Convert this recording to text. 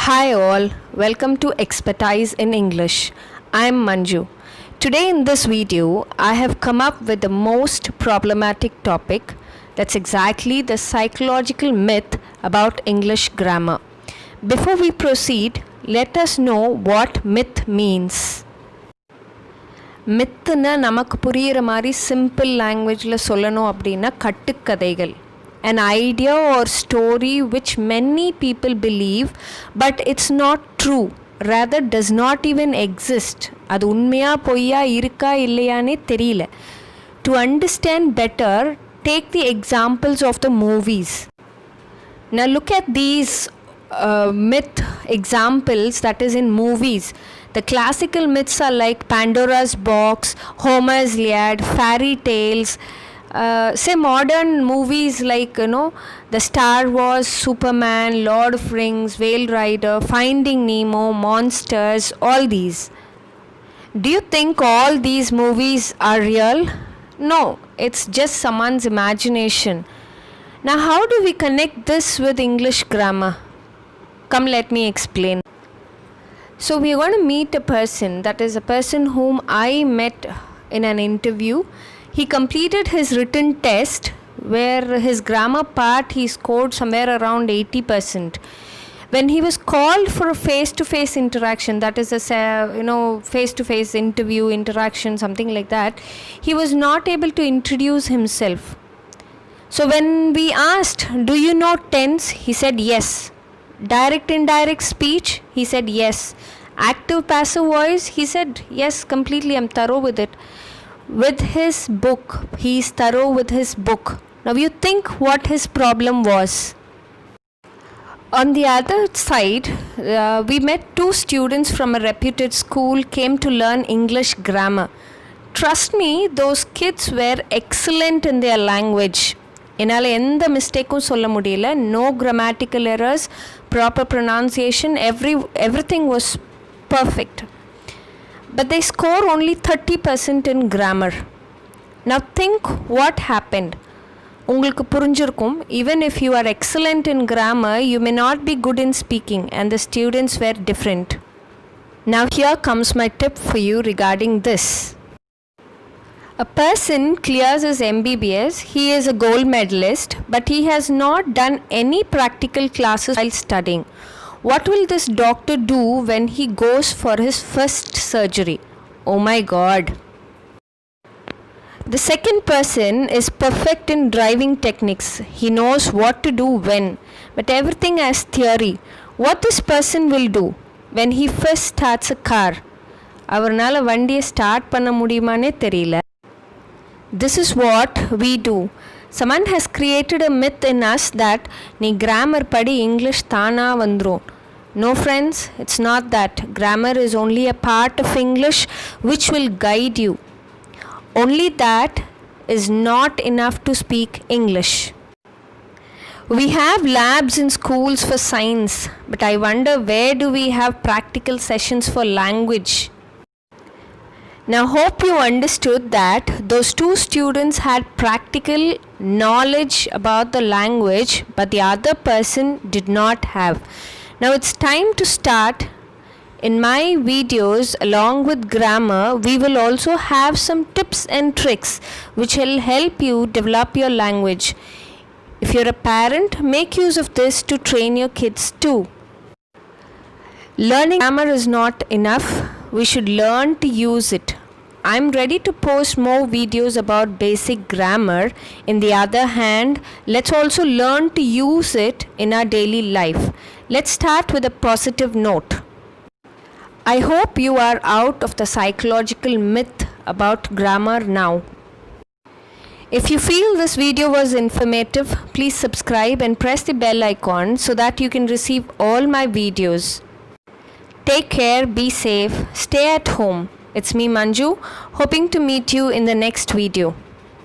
Hi all, welcome to Expertise in English. I'm Manju. Today in this video, I have come up with the most problematic topic. That's exactly the psychological myth about English grammar. Before we proceed, let us know what myth means. மித்துன்னு நமக்கு புரிகிற மாதிரி simple லாங்குவேஜில் சொல்லணும் அப்படின்னா கட்டுக்கதைகள். An idea or story which many people believe but it's not true, rather does not even exist. அது உண்மையா பொய்யா இருக்கா இல்லையானே தெரியல. To understand better, take the examples of the movies. Now look at these myth examples that is in movies. The classical myths are like Pandora's box, Homer's Iliad, fairy tales. Say modern movies like the Star Wars, Superman, Lord of Rings, Whale Rider, Finding Nemo, Monsters, all these. Do you think all these movies are real? No, it's just someone's imagination. Now how do we connect this with English grammar? Come, let me explain. So we are going to meet a person, that is a person whom I met in an interview. He completed his written test where his grammar part he scored somewhere around 80%. When he was called for a face-to-face interaction, that is a face-to-face interview interaction, something like that, he was not able to introduce himself. So when we asked, do you know tense? He said yes. Direct indirect speech? He said yes. Active passive voice? He said yes, completely, I'm thorough with it. With his book, he is thorough with his book. Now you think what his problem was. On the other side, we met two students from a reputed school came to learn English grammar. Trust me, those kids were excellent in their language. என்னால் எந்த மிஸ்டேக்கும் சொல்ல முடியல. No grammatical errors, proper pronunciation, everything was perfect. But they score only 30% in grammar. Now think what happened. உங்களுக்கு புரிஞ்சிருக்கும், even if you are excellent in grammar, you may not be good in speaking, and the students were different. Now here comes my tip for you regarding this. A person clears his MBBS, he is a gold medalist, but he has not done any practical classes while studying. What will this doctor do when he goes for his first surgery? Oh my God. The second person is perfect in driving techniques. He knows what to do when, but everything has theory. What this person will do when he first starts a car? அவர்னால வண்டியை start பண்ண முடியுமானே தெரியல. This is what we do. Someone has created a myth in us that நீ grammar படி English தானா வந்துரும். No friends, it's not that. Grammar is only a part of English which will guide you. Only that is not enough to speak English. We have labs in schools for science, but I wonder where do we have practical sessions for language? Now hope you understood that those two students had practical knowledge about the language, but the other person did not have. Now it's time to start. In my videos along with grammar, we will also have some tips and tricks which will help you develop your language. If you're a parent, make use of this to train your kids too. Learning grammar is not enough. We should learn to use it. I'm ready to post more videos about basic grammar. In the other hand, let's also learn to use it in our daily life. Let's start with a positive note. I hope you are out of the psychological myth about grammar now. If you feel this video was informative, please subscribe and press the bell icon so that you can receive all my videos. Take care, be safe, stay at home. It's me Manju, hoping to meet you in the next video.